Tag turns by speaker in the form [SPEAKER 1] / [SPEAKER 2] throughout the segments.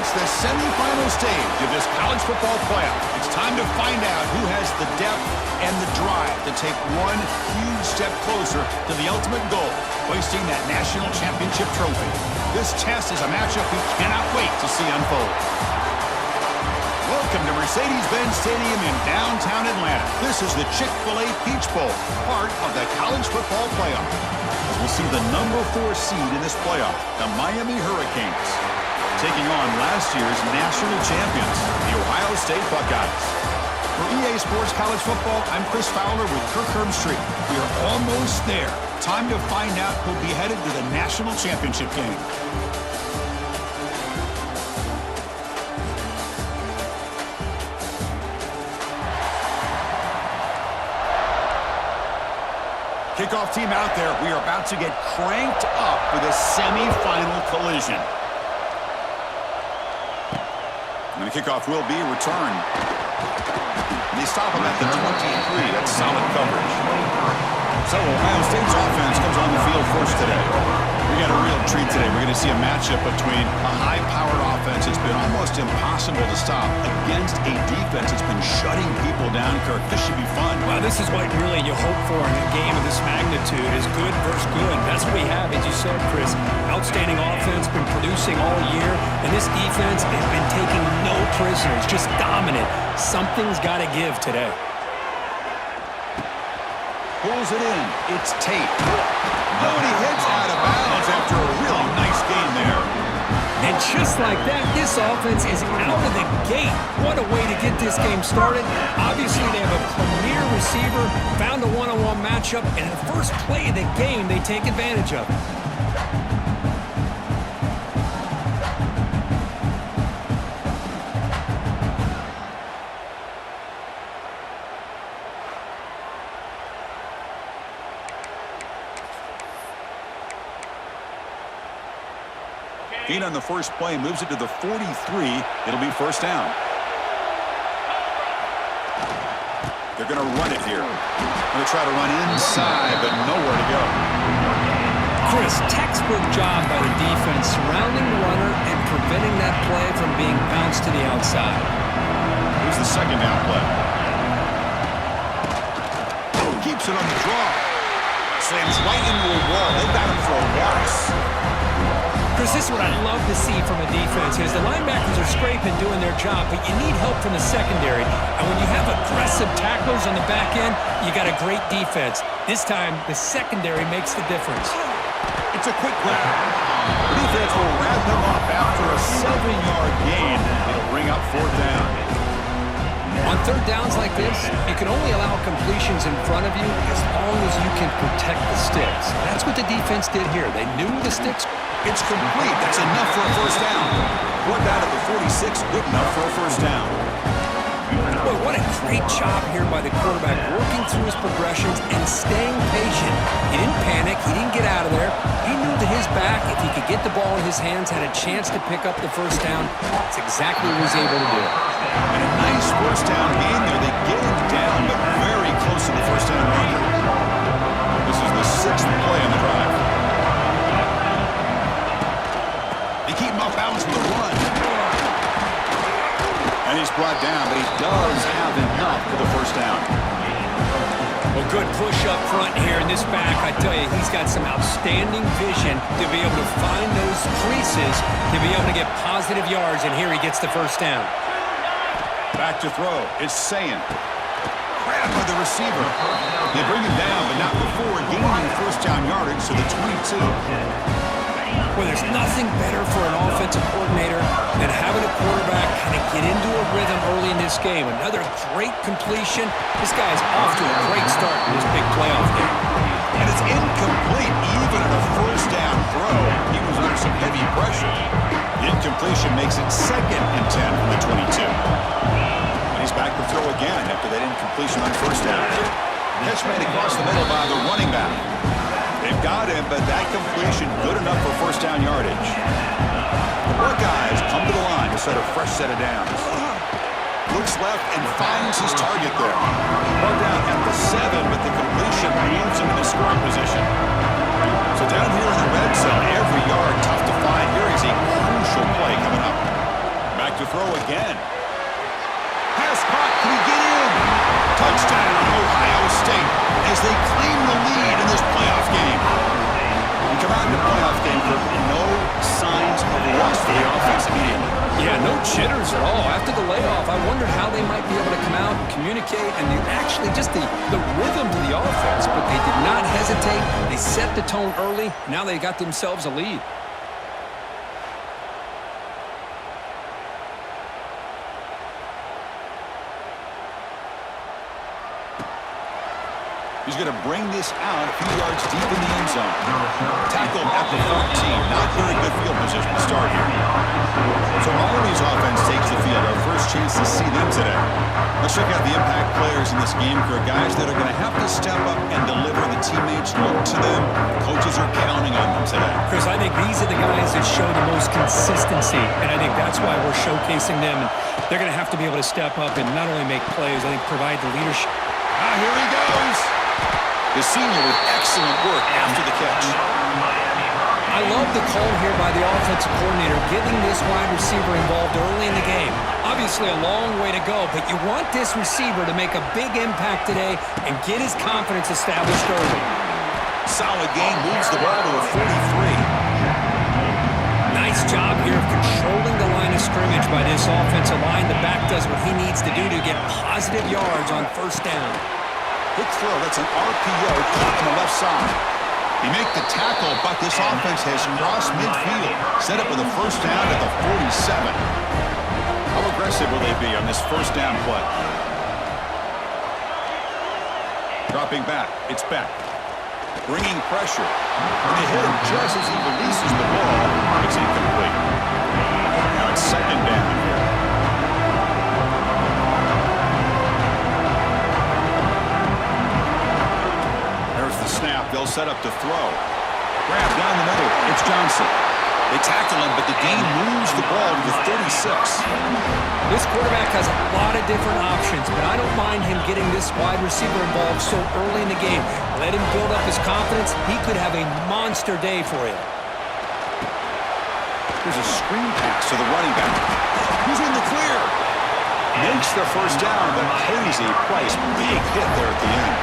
[SPEAKER 1] reach the semifinal stage of this college football playoff. It's time to find out who has the depth and the drive to take one huge step closer to the ultimate goal, hoisting that national championship trophy. This test is a matchup we cannot wait to see unfold. Welcome to Mercedes-Benz Stadium in downtown Atlanta. This is the Chick-fil-A Peach Bowl, part of the college football playoff. As we'll see the number 4 seed in this playoff, the Miami Hurricanes, taking on last year's national champions, the Ohio State Buckeyes. For EA Sports College Football, I'm Chris Fowler with Kirk Herbstreit. We are almost there. Time to find out who'll be headed to the national championship game. Kickoff team out there. We are about to get cranked up with a semifinal collision. And the kickoff will be returned. And they stop him at the 23. That's solid coverage. So Ohio State's offense comes on the field first today. We got a real treat today. We're going to see a matchup between a high-powered offense that's been almost impossible to stop against a defense that's been shutting people down. Kirk, this should be fun.
[SPEAKER 2] Well, this is what really you hope for in a game of this magnitude is good versus good. That's what we have, as you said, Chris. Outstanding offense, been producing all year, and this defense has been taking no prisoners, just dominant. Something's got to give today.
[SPEAKER 1] Pulls it in. It's Tate. Oh, and he heads out of bounds after a really nice game there.
[SPEAKER 2] And just like that, this offense is out of the gate. What a way to get this game started. Obviously, they have a premier receiver, found a one-on-one matchup, and in the first play of the game, they take advantage of it.
[SPEAKER 1] Gain on the first play, moves it to the 43. It'll be first down. They're going to run it here. Going to try to run inside, but nowhere to go.
[SPEAKER 2] Chris, textbook job by the defense surrounding the runner and preventing that play from being bounced to the outside.
[SPEAKER 1] Here's the second down play. Keeps it on the draw. Slams right into a wall. They've got him for a loss.
[SPEAKER 2] Chris, this is what I love to see from a defense is the linebackers are scraping, doing their job, but you need help from the secondary. And when you have aggressive tacklers on the back end, you got a great defense. This time, the secondary makes the difference.
[SPEAKER 1] It's a quick grab. The defense will wrap him up after a 7-yard gain. It'll bring up fourth down.
[SPEAKER 2] On third downs like this, you can only allow completions in front of you as long as you can protect the sticks. That's what the defense did here. They knew the sticks.
[SPEAKER 1] It's complete. That's enough for a first down. One down at the 46, good enough for a first down.
[SPEAKER 2] Boy, what a great job here by the quarterback, working through his progressions and staying patient. He didn't panic. He didn't get out of there. He knew that his back, if he could get the ball in his hands, had a chance to pick up the first down. That's exactly what he was able to do.
[SPEAKER 1] And a nice first down gain there. They get him down, but very close to the first down run. This is the 6th play on the drive. Keep him off balance with the run. And he's brought down, but he does have enough for the first down.
[SPEAKER 2] Well, good push up front here in this back. I tell you, he's got some outstanding vision to be able to find those creases, to be able to get positive yards, and here he gets the first down.
[SPEAKER 1] Back to throw. It's Sayin. Grabbed by the receiver. They bring him down, but not before gaining first down yardage to the 22.
[SPEAKER 2] Well, there's nothing better for an offensive coordinator than having a quarterback kind of get into a rhythm early in this game. Another great completion. This guy's off to a great start in this big playoff game.
[SPEAKER 1] And it's incomplete even on a first down throw. He was under some heavy pressure. The incompletion makes it 2nd and 10 from the 22. And he's back to throw again after that incompletion on first down. Catch made across the middle by the running back. They've got him, but that completion good enough for first down yardage. The Buckeyes come to the line to set a fresh set of downs. Looks left and finds his target there. Brought down at the 7, but the completion moves him into scoring position. So down here in the red zone, every yard tough to find. Here is a crucial play coming up.
[SPEAKER 2] just the rhythm to the offense, but they did not hesitate. They set the tone early. Now they got themselves a lead.
[SPEAKER 1] He's going to bring this out a few yards deep in the end zone. Tackled at the 14. Not very good field position to start here. So Miami's offense takes the field. Our first chance to see them today. Let's check out the impact players in this game. For guys that are going to have to step up and deliver. The teammates look to them. Coaches are counting on them today.
[SPEAKER 2] Chris, I think these are the guys that show the most consistency, and I think that's why we're showcasing them. And they're going to have to be able to step up and not only make plays, I think provide the leadership.
[SPEAKER 1] Here he goes. The senior with excellent work after the catch.
[SPEAKER 2] I love the call here by the offensive coordinator, getting this wide receiver involved early in the game. Obviously a long way to go, but you want this receiver to make a big impact today and get his confidence established early.
[SPEAKER 1] Solid gain, moves the ball to a 43.
[SPEAKER 2] Nice job here of controlling the line of scrimmage by this offensive line. The back does what he needs to do to get positive yards on first down.
[SPEAKER 1] Quick throw, that's an RPO caught on the left side. He make the tackle, but this offense has crossed midfield. Set up with a first down at the 47. How aggressive will they be on this first down play? Dropping back, it's back. Bringing pressure. And they hit him just as he releases the ball. It's incomplete. Now it's second down here. Snap, they'll set up to throw. Grab down the middle, it's Johnson. They tackle him, but the gain moves the ball to the 36.
[SPEAKER 2] This quarterback has a lot of different options, but I don't mind him getting this wide receiver involved so early in the game. Let him build up his confidence. He could have a monster day for you.
[SPEAKER 1] There's a screen pass to the running back. He's in the clear. Makes the first down, but pays a price. Big hit there at the end.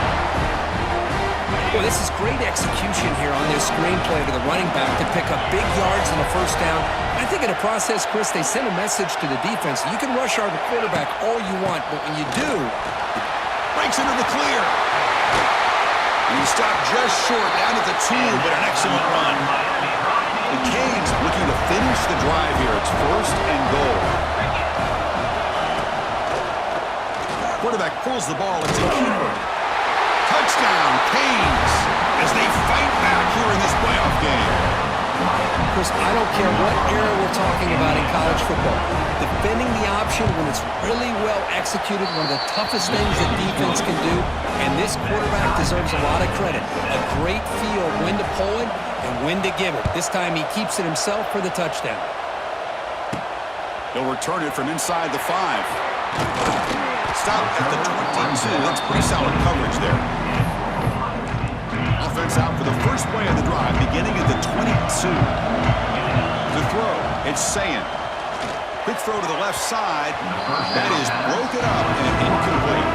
[SPEAKER 2] Well, this is great execution here on this screenplay to the running back to pick up big yards in the first down. I think in the process, Chris, they send a message to the defense. You can rush our quarterback all you want, but when you do,
[SPEAKER 1] breaks into the clear. And he stopped just short, down at the 2, but an excellent run. The Canes looking to finish the drive here. It's first and goal. Quarterback pulls the ball into Keeper. Touchdown, Canes, as they fight back here in this playoff game.
[SPEAKER 2] Chris, I don't care what era we're talking about in college football. Defending the option when it's really well executed, one of the toughest things that defense can do, and this quarterback deserves a lot of credit. A great feel of when to pull it and when to give it. This time he keeps it himself for the touchdown.
[SPEAKER 1] He'll return it from inside the 5. Stop at the 22. That's pretty solid coverage there. Offense out for the first play of the drive, beginning at the 22. The throw, it's Sayin. Quick throw to the left side. That is broken up and incomplete.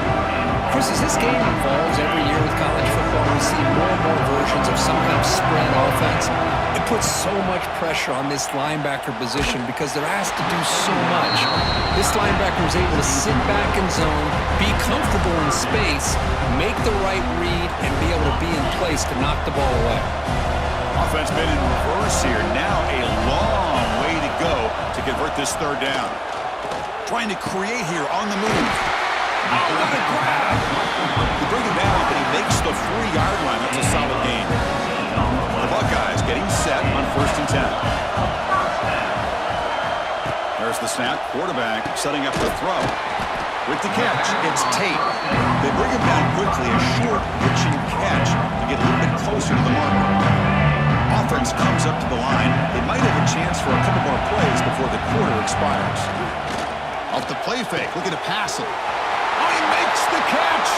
[SPEAKER 2] Chris, as this game evolves every year with college football, we see more and more versions of some kind of spread offense. It puts so much pressure on this linebacker position because they're asked to do so much. This linebacker is able to sit back in zone, be comfortable in space, make the right read, and be able to be in place to knock the ball away.
[SPEAKER 1] Offense been in reverse here. Now a long way to go to convert this third down. Trying to create here on the move. Oh, what a grab! They bring him down, but he makes the 3-yard line. That's a solid gain. The Buckeyes getting set on first and 10. There's the snap. Quarterback setting up the throw. With the catch, it's Tate. They bring him down quickly. A short pitching catch to get a little bit closer to the marker. Offense comes up to the line. They might have a chance for a couple more plays before the quarter expires. Off the play fake, looking to pass him. Oh, he makes the catch!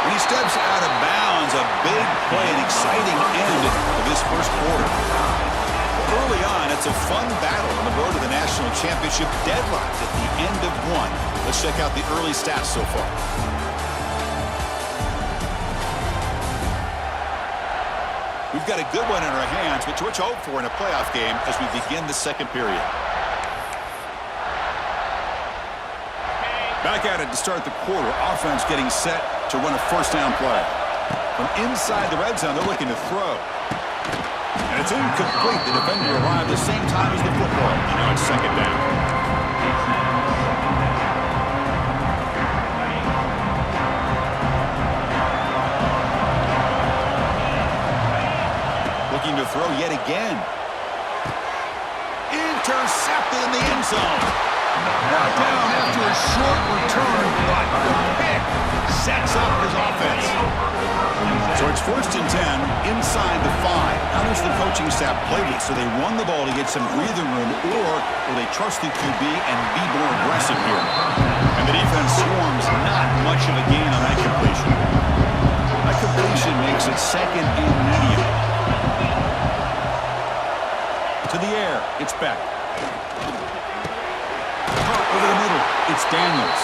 [SPEAKER 1] And he steps out of bounds. A big play, an exciting end of this first quarter. Early on, it's a fun battle on the road to the national championship, deadlocked at the end of one. Let's check out the early stats so far. We've got a good one in our hands, but what you hope for in a playoff game as we begin the second period. Back at it to start the quarter. Offense getting set to run a first down play. From inside the red zone, they're looking to throw. And it's incomplete. The defender arrived the same time as the football. And now it's second down. Looking to throw yet again. Intercepted in the end zone. Brought down after a short return, but the pick sets up his offense. So it's 1st and 10 inside the 5. How does the coaching staff play this? So they run the ball to get some breathing room, or will they trust the QB and be more aggressive here? And the defense swarms, not much of a gain on that completion. That completion makes it 2nd and medium. To the air, it's Beck. Over the middle, it's Daniels.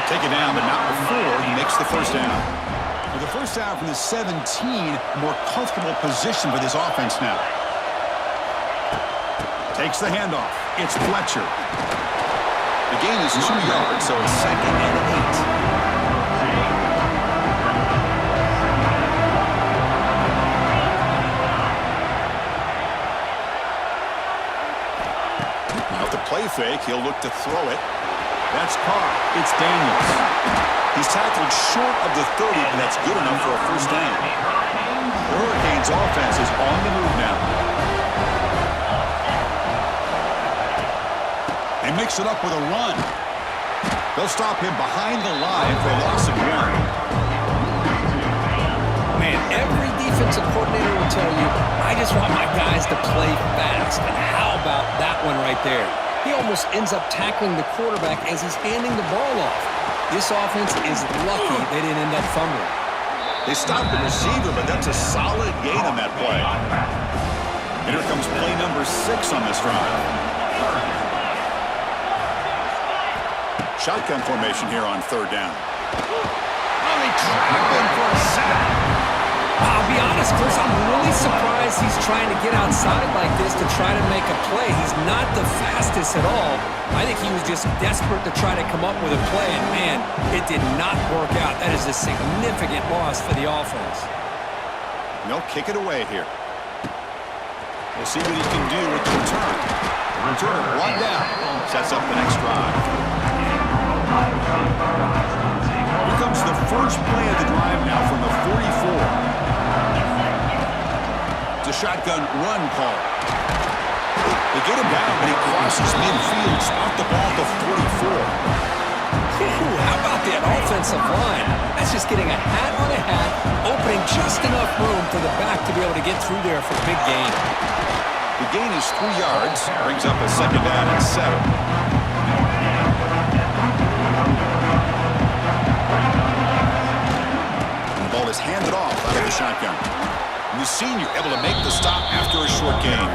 [SPEAKER 1] Take it down, but not before he makes the first down. With the first down from the 17, more comfortable position for this offense now. Takes the handoff. It's Fletcher. The gain is 2 yards, so it's 2nd and 8. Now with the play fake, he'll look to throw it. That's caught. It's Daniels. He's tackled short of the 30, and that's good enough for a first down. The Hurricanes offense is on the move now. They mix it up with a run. They'll stop him behind the line for a loss of 1.
[SPEAKER 2] Man, every defensive coordinator will tell you, I just want my guys to play fast. And how about that one right there? He almost ends up tackling the quarterback as he's handing the ball off. This offense is lucky they didn't end up fumbling.
[SPEAKER 1] They stopped the receiver, but that's a solid gain on that play. And here comes play number 6 on this drive. Shotgun formation here on 3rd down. Oh, they trap him for a sack.
[SPEAKER 2] I'll be honest, Chris, I'm really surprised he's trying to get outside like this to try to make a play. He's not the fastest at all. I think he was just desperate to try to come up with a play, and man, it did not work out. That is a significant loss for the offense.
[SPEAKER 1] They'll kick it away here. We'll see what he can do with the return. The return, 1 down, sets up the next drive. Here comes the first play of the drive now from the 44. It's a shotgun run call. They get him down, but he crosses midfield, stopped the ball at the 44.
[SPEAKER 2] Ooh, how about that offensive line? That's just getting a hat on a hat, opening just enough room for the back to be able to get through there for a big gain.
[SPEAKER 1] The gain is 3 yards, brings up a 2nd down and 7. And the ball is handed off out of the shotgun. And the senior able to make the stop after a short gain.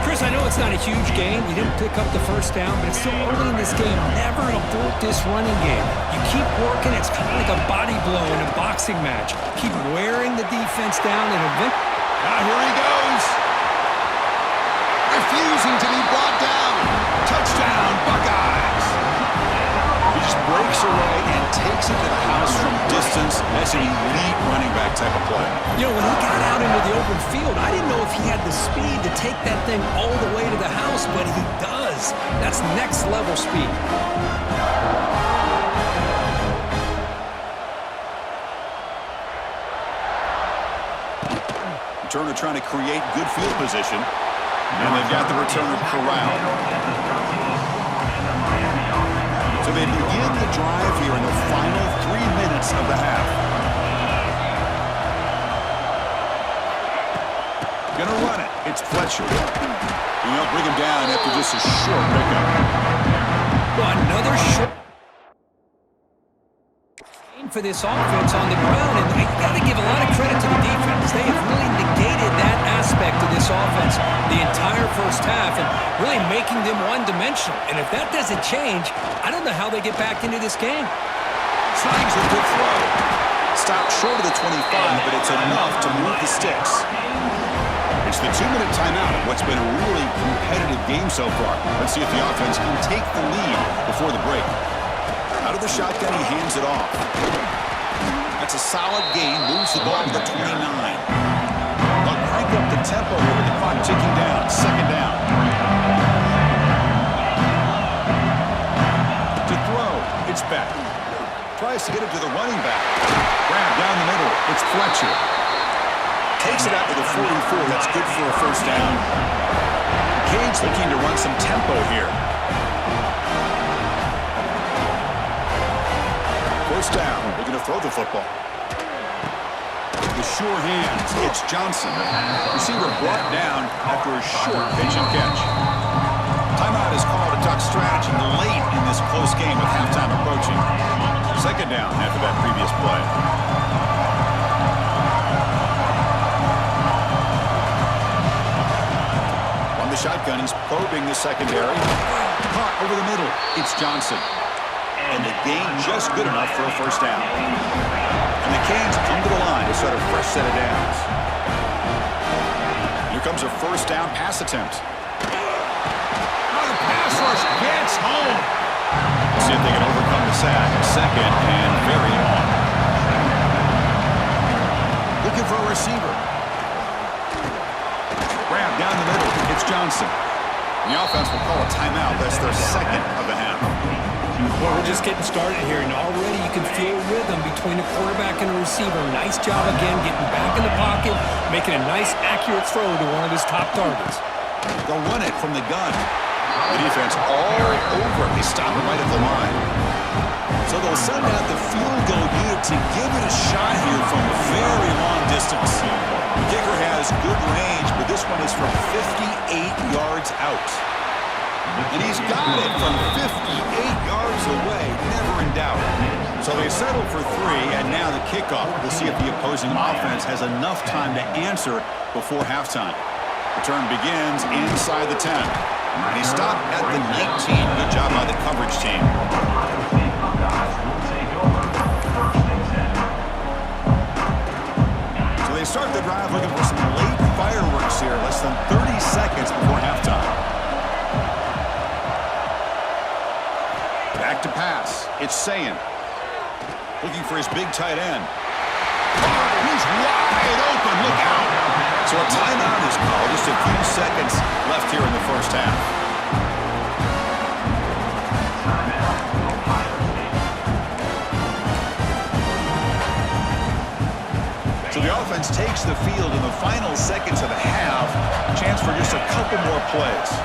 [SPEAKER 2] Chris, I know it's not a huge game. You didn't pick up the first down, but it's still early in this game. Never abort this running game. You keep working. It's kind of like a body blow in a boxing match. Keep wearing the defense down and eventually...
[SPEAKER 1] Now here he goes. Refusing to be brought down. Touchdown, Buckeyes. He just breaks away and takes it to the house from distance. That's an elite running back type of play.
[SPEAKER 2] You know, when he got out into the open field, I didn't know if he had the speed to take that thing all the way to the house, but he does. That's next level speed.
[SPEAKER 1] Returner trying to create good field position. And they've got the returner corralled. So they begin the drive here in the final 3 minutes of the half. Gonna run it. It's Fletcher. And they'll bring him down after just a short pickup.
[SPEAKER 2] Well, another short for this offense on the ground, and you got to give a lot of credit to the defense. They have really negated that aspect of this offense the entire first half and really making them one-dimensional. And if that doesn't change, I don't know how they get back into this game.
[SPEAKER 1] Slides a good throw. Stopped short of the 25, but it's enough to move the sticks. It's the 2-minute timeout of what's been a really competitive game so far. Let's see if the offense can take the lead before the break. Out of the shotgun, he hands it off. That's a solid gain. Moves the ball to the 29. They'll crank up the tempo here with the clock ticking down. Second down. To throw, it's Beck. Tries to get it to the running back. Grab down the middle. It's Fletcher. Takes it out to the 44. That's good for a first down. Cade's looking to run some tempo here. First down. They're going to throw the football. The sure hands. It's Johnson. Receiver brought down after a short pitch and catch. Timeout is called. A duck strategy late in this close game with halftime approaching. Second down after that previous play. On the shotgun, he's probing the secondary. Caught over the middle. It's Johnson. And the gain just good enough for a first down. And the Canes come to the line to start a fresh set of downs. Here comes a first down pass attempt. Oh, the pass rush gets home. Let's see if they can overcome the sack. Second and very long. Looking for a receiver. Grab down the middle. It's Johnson. The offense will call a timeout. That's their second of the half.
[SPEAKER 2] Well, we're just getting started here, and already you can feel rhythm between the quarterback and the receiver. Nice job again getting back in the pocket, making a nice, accurate throw to one of his top targets.
[SPEAKER 1] They'll run it from the gun. The defense all over it. They stop it right at the line. So they'll send out the field goal unit to give it a shot here from a very long distance. The kicker has good range, but this one is from 58 yards out. And he's got it from 58 yards away, never in doubt. So they settle for three, and now the kickoff. We'll see if the opposing offense has enough time to answer before halftime. Return begins inside the 10. And he stopped at the 19. Good job by the coverage team. So they start the drive looking for some late fireworks here, less than 30 seconds before halftime. Back to pass. It's Sayin. Looking for his big tight end. Oh, he's wide open. Look out. So a timeout is called. Just a few seconds left here in the first half. So the offense takes the field in the final seconds of the half. Chance for just a couple more plays.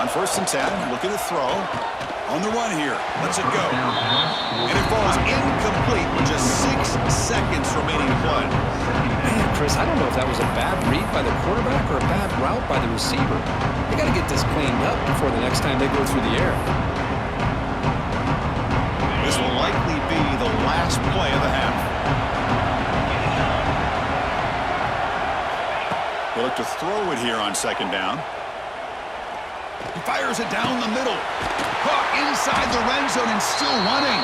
[SPEAKER 1] On first and 10, looking to throw. On the run here. Lets it go. And it falls incomplete with just 6 seconds remaining to play.
[SPEAKER 2] Man, Chris, I don't know if that was a bad read by the quarterback or a bad route by the receiver. They got to get this cleaned up before the next time they go through the air.
[SPEAKER 1] This will likely be the last play of the half. They look to throw it here on second down. He fires it down the middle. Caught inside the red zone and still running.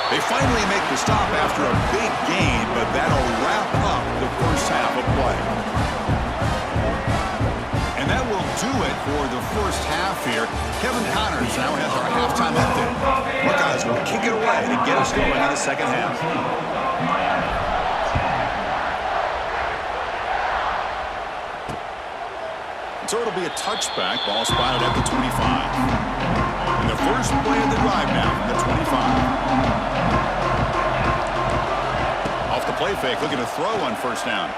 [SPEAKER 1] They finally make the stop after a big gain, but that'll wrap up the first half of play. And that will do it for the first half here. Kevin Connors now has our halftime update. Buckeyes will kick it away to get us going in the second half. So it'll be a touchback. Ball spotted at the 25. And the first play of the drive now from the 25. Off the play fake, looking to throw on first down.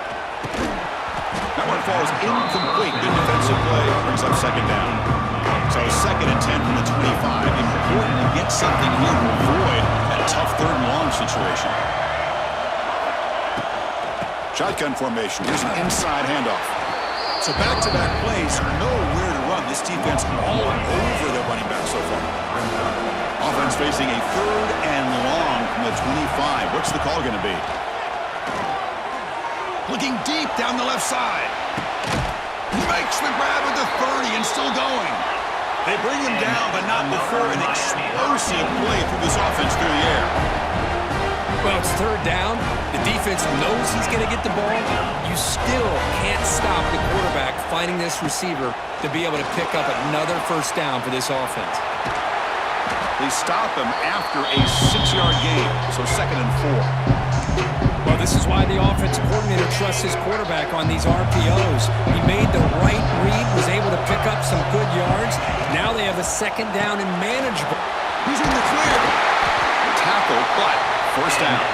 [SPEAKER 1] That one falls incomplete. Good defensive play. Brings up second down. So second and 10 from the 25. Important to get something here to avoid that tough third and long situation. Shotgun formation. Here's an inside handoff. So back-to-back plays, nowhere to run. This defense all over their running back so far. Offense facing a third and long from the 25. What's the call going to be? Looking deep down the left side. Makes the grab at the 30 and still going. They bring him down, but not before an explosive play through this offense through the air.
[SPEAKER 2] Well, it's third down. The defense knows he's going to get the ball. You still can't stop the quarterback finding this receiver to be able to pick up another first down for this offense.
[SPEAKER 1] The They stop him after a 6-yard gain, so 2nd and 4.
[SPEAKER 2] Well, this is why the offensive coordinator trusts his quarterback on these RPOs. He made the right read, was able to pick up some good yards. Now they have a 2nd down and manageable.
[SPEAKER 1] He's in the clear. Tackle, but first down.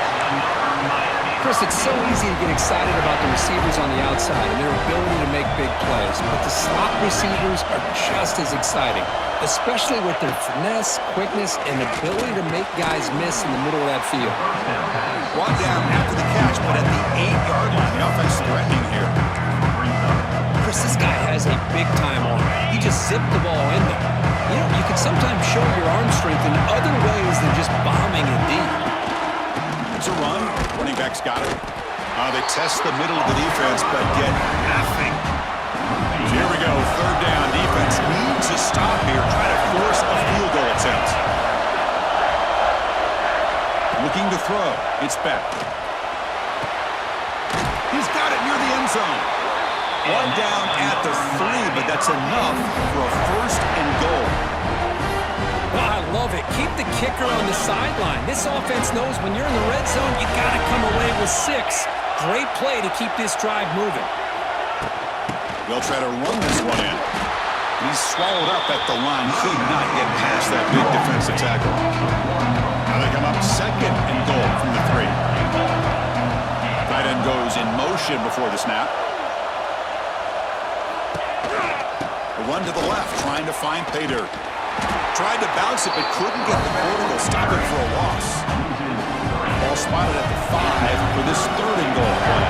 [SPEAKER 2] Chris, it's so easy to get excited about the receivers on the outside and their ability to make big plays, but the slot receivers are just as exciting, especially with their finesse, quickness, and ability to make guys miss in the middle of that field.
[SPEAKER 1] Brought down after the catch, but at the 8-yard line. The offense threatening here.
[SPEAKER 2] Chris, this guy has a big-time arm. He just zipped the ball in there. You know, you can sometimes show your arm strength in other ways than just bombing it deep.
[SPEAKER 1] It's a run. Running back's got it. They test the middle of the defense, but get nothing. Here we go. 3rd down. Defense needs a stop here. Try to force a field goal attempt. Looking to throw. It's back. He's got it near the end zone. 1 down at the 3, but that's enough for a 1st and goal.
[SPEAKER 2] Well, I love it. Keep the kicker on the sideline. This offense knows when you're in the red zone, you got to come away with 6. Great play to keep this drive moving.
[SPEAKER 1] They'll try to run this one in. He's swallowed up at the line. Could not get past that big defensive tackle. Now they come up 2nd and goal from the 3. Tight end goes in motion before the snap. The run to the left, trying to find pay dirt. Tried to bounce it, but couldn't get the quarter to stop it for a loss. Ball spotted at the 5 for this 3rd and goal play.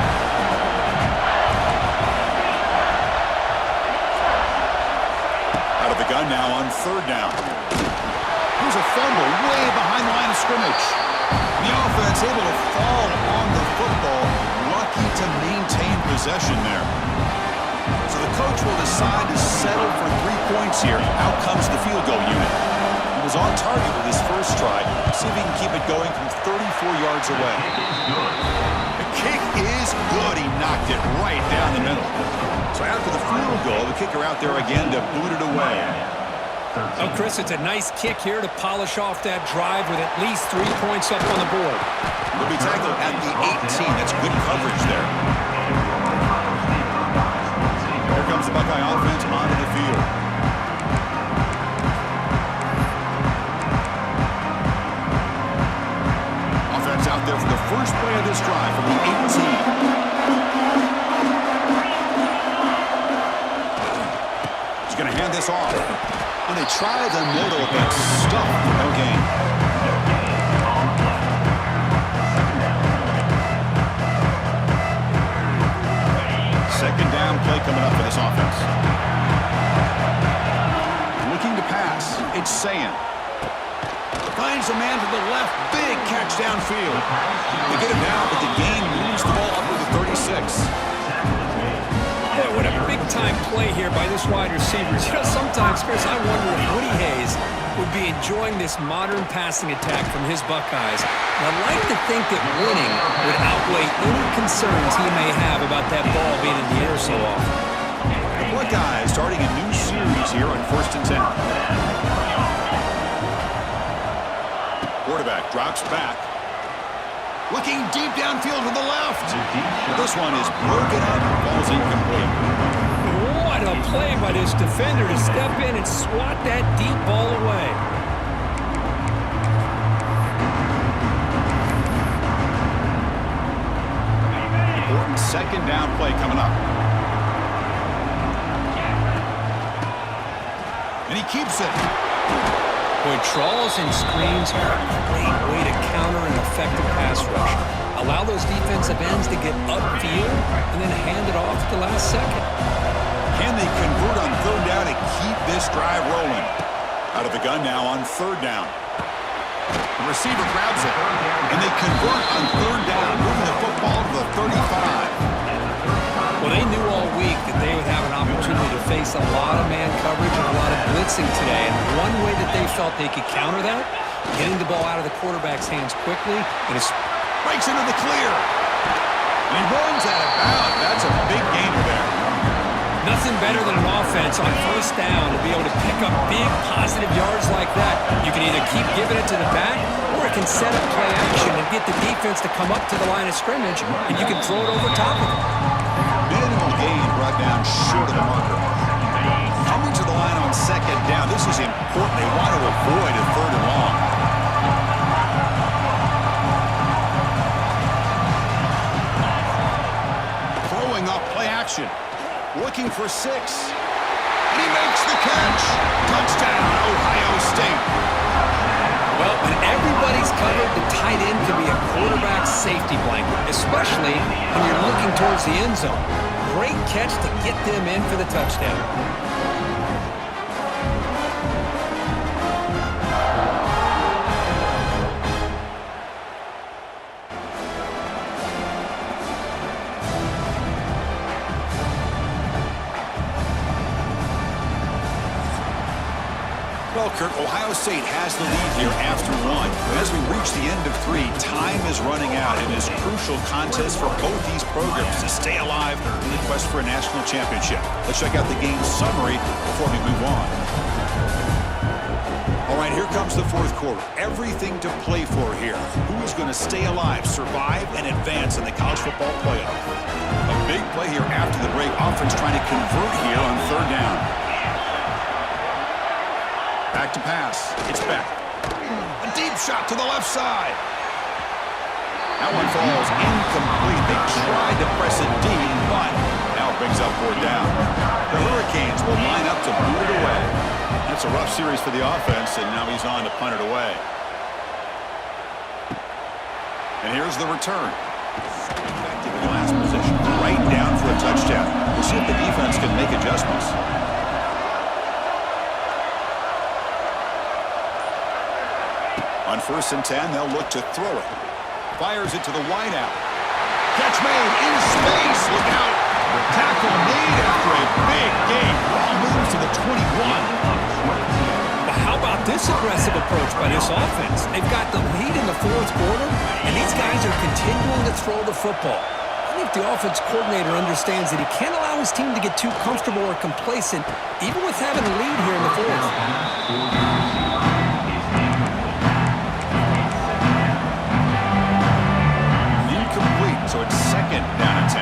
[SPEAKER 1] Out of the gun now on 3rd down. Here's a fumble way behind the line of scrimmage. The offense able to fall on the football, lucky to maintain possession there. So the coach will decide to settle for 3 points here. Out comes the field goal unit. He was on target with his first try. See if he can keep it going from 34 yards away. The kick is good. He knocked it right down the middle. So after the field goal, the kicker out there again to boot it away.
[SPEAKER 2] Oh, Chris, it's a nice kick here to polish off that drive with at least 3 points up on the board.
[SPEAKER 1] He'll be tackled at the 18. That's good coverage there. Here comes the Buckeye offense onto the field. Offense out there for the first play of this drive from the 18. He's going to hand this off. And they try the middle, but stuck for no gain. Second down play coming up for this offense. Looking to pass. It's Sayan. Finds a man to the left. Big catch downfield. They get him down, but the gain moves the ball up to the 36.
[SPEAKER 2] Boy, what a big-time play here by this wide receiver. You know, sometimes, Chris, I wonder if Woody Hayes would be enjoying this modern passing attack from his Buckeyes. And I'd like to think that winning would outweigh any concerns he may have about that ball being in the air so often.
[SPEAKER 1] The Buckeyes starting a new series here on 1st and 10. Quarterback drops back. Looking deep downfield to the left. This one is broken up and falls incomplete.
[SPEAKER 2] What a play by this defender to step in and swat that deep ball away.
[SPEAKER 1] Important 2nd down play coming up. And he keeps it.
[SPEAKER 2] Boy, trawls and screens are a great way to counter an effective pass rush. Allow those defensive ends to get upfield and then hand it off at the last second.
[SPEAKER 1] Can they convert on 3rd down and keep this drive rolling? Out of the gun now on 3rd down. The receiver grabs it, and they convert on 3rd down, moving the football to the 35.
[SPEAKER 2] Well, they knew all week that they would have an opportunity to face a lot of man coverage and a lot of blitzing today. And one way that they felt they could counter that, getting the ball out of the quarterback's hands quickly, and it
[SPEAKER 1] breaks into the clear. And he runs out of bounds. That's a big gainer there.
[SPEAKER 2] Nothing better than an offense on first down to be able to pick up big positive yards like that. You can either keep giving it to the back, or it can set up play action and get the defense to come up to the line of scrimmage, and you can throw it over top of them.
[SPEAKER 1] Minimal gain brought down short of the marker. Coming to the line on second down. This is important. They want to avoid a third and long. Throwing off play action. Looking for 6. And he makes the catch. Touchdown, Ohio State.
[SPEAKER 2] Well, when everybody's covered, the tight end can be a quarterback's safety blanket, especially when you're looking towards the end zone. Great catch to get them in for the touchdown.
[SPEAKER 1] Well, Kurt, Ohio State has the lead here after 1. As we reach the end of 3, time is running out in this crucial contest for both these programs to stay alive in the quest for a national championship. Let's check out the game summary before we move on. All right, here comes the fourth quarter. Everything to play for here. Who is going to stay alive, survive, and advance in the college football playoff? A big play here after the break. Offense trying to convert here on third down. Back to pass. It's back. A deep shot to the left side. That one falls incomplete. They tried to press it deep, but now it brings up 4th down. The Hurricanes will line up to boot it away. That's a rough series for the offense, and now he's on to punt it away. And here's the return. Effective in the last position. Right down for a touchdown. We'll see if the defense can make adjustments. On 1st and 10, they'll look to throw it. Fires it to the wideout. Catch made in space. Look out. Tackle made after a big gain. Ball moves to the 21.
[SPEAKER 2] But how about this aggressive approach by this offense? They've got the lead in the 4th quarter, and these guys are continuing to throw the football. I think the offense coordinator understands that he can't allow his team to get too comfortable or complacent, even with having the lead here in the 4th.
[SPEAKER 1] So it's 2nd down and 10.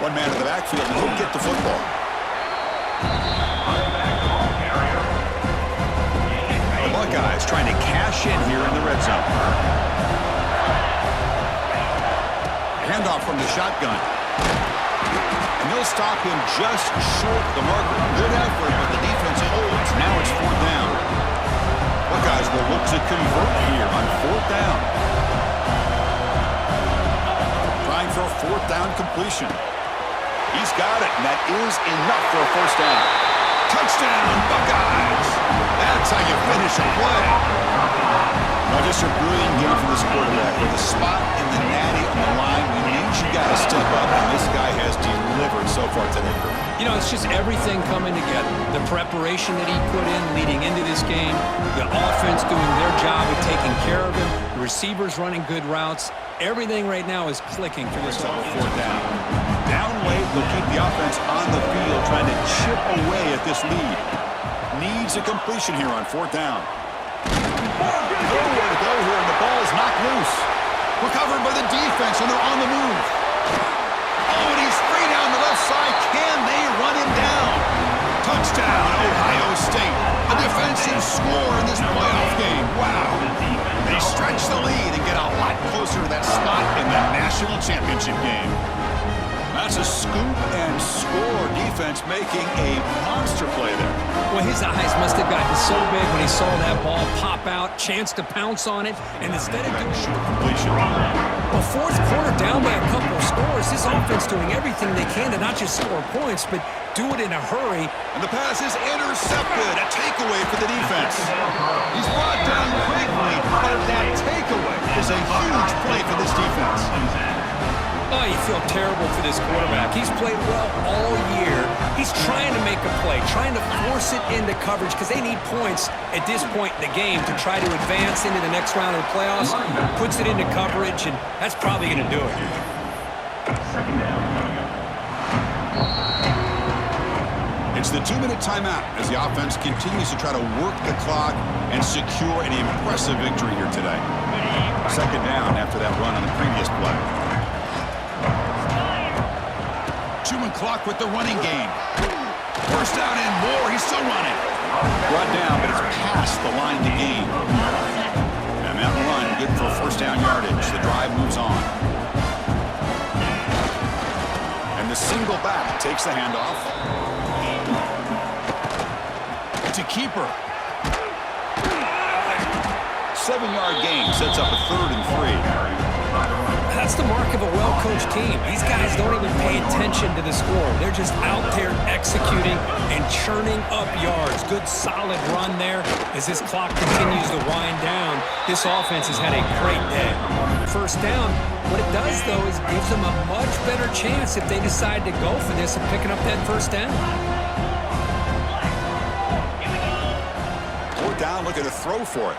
[SPEAKER 1] One man in the backfield, and he'll get the football. The Buckeyes trying to cash in here in the red zone. Handoff from the shotgun. And they'll stop him just short of the marker. Good effort, but the defense holds. Now it's 4th down. Buckeyes will look to convert here on 4th down. Trying for a 4th down completion. He's got it, and that is enough for a 1st down. Touchdown, Buckeyes! That's how you finish a play. Now just a brilliant game for this quarterback. With a spot in the natty on the line, we need you got to step up, and this guy has delivered so far today.
[SPEAKER 2] You know, it's just everything coming together. The preparation that he put in leading into this game, the offense doing their job of taking care of him, the receivers running good routes. Everything right now is clicking for this offense.
[SPEAKER 1] 4th down. Down late, they'll keep the offense on the field, trying to chip away at this lead. Needs a completion here on 4th down. Nowhere to go here, and the ball is knocked loose. Recovered by the defense, and they're on the move. Oh, and he's free down the left side. Can they run him down? Touchdown, Ohio State. A defensive score in this playoff game. Wow. They stretch the lead and get a lot closer to that spot in the national championship game. That's a scoop and score defense making a monster play there.
[SPEAKER 2] Well, his eyes must have gotten so big when he saw that ball pop out, chance to pounce on it, and instead of doing
[SPEAKER 1] short completion.
[SPEAKER 2] Well, 4th quarter down by a couple of scores, this offense doing everything they can to not just score points, but do it in a hurry.
[SPEAKER 1] And the pass is intercepted, a takeaway for the defense. He's brought down quickly, but that takeaway is a huge play for this defense.
[SPEAKER 2] Oh, you feel terrible for this quarterback. He's played well all year. He's trying to make a play, trying to force it into coverage because they need points at this point in the game to try to advance into the next round of the playoffs. Puts it into coverage, and that's probably going to do it.
[SPEAKER 1] It's the 2-minute timeout as the offense continues to try to work the clock and secure an impressive victory here today. Second down after that run on the previous play. 2-minute clock with the running game. First down and more. He's still running. Brought down, but it's past the line to gain. And that run good for first down yardage. The drive moves on. And the single back takes the handoff. To keeper. 7-yard gain sets up a 3rd and 3.
[SPEAKER 2] That's the mark of a well-coached team. These guys don't even pay attention to the score. They're just out there executing and churning up yards. Good, solid run there as this clock continues to wind down. This offense has had a great day. First down, what it does, though, is gives them a much better chance if they decide to go for this and picking up that first down.
[SPEAKER 1] Down, looking to throw for it.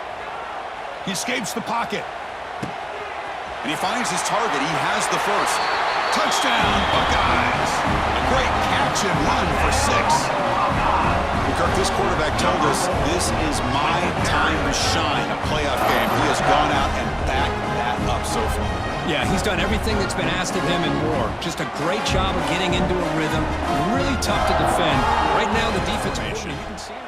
[SPEAKER 1] He escapes the pocket. And he finds his target. He has the first. Touchdown, Buckeyes. A great catch and run for 6. Well, Kirk, this quarterback told us this is my time to shine. A playoff game. He has gone out and backed that up so far.
[SPEAKER 2] Yeah, he's done everything that's been asked of him and more. Just a great job of getting into a rhythm. Really tough to defend. Right now, the defense... You can see him.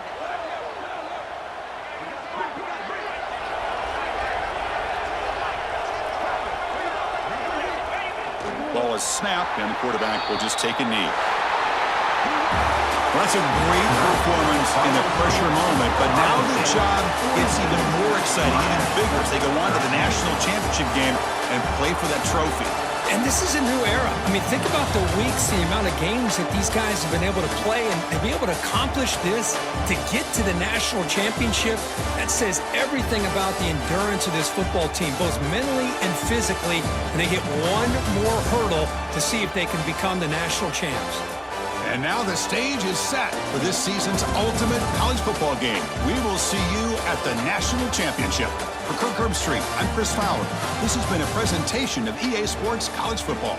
[SPEAKER 1] Ball is snapped, and the quarterback will just take a knee. Well, that's a great performance in the pressure moment, but now the job gets even more exciting, even bigger as they go on to the national championship game and play for that trophy.
[SPEAKER 2] And this is a new era. I mean, think about the weeks, the amount of games that these guys have been able to play, and to be able to accomplish this, to get to the national championship, that says everything about the endurance of this football team, both mentally and physically, and they get one more hurdle to see if they can become the national champs.
[SPEAKER 1] And now the stage is set for this season's ultimate college football game. We will see you at the national championship. For Kirk Herbstreit, I'm Chris Fowler. This has been a presentation of EA Sports College Football.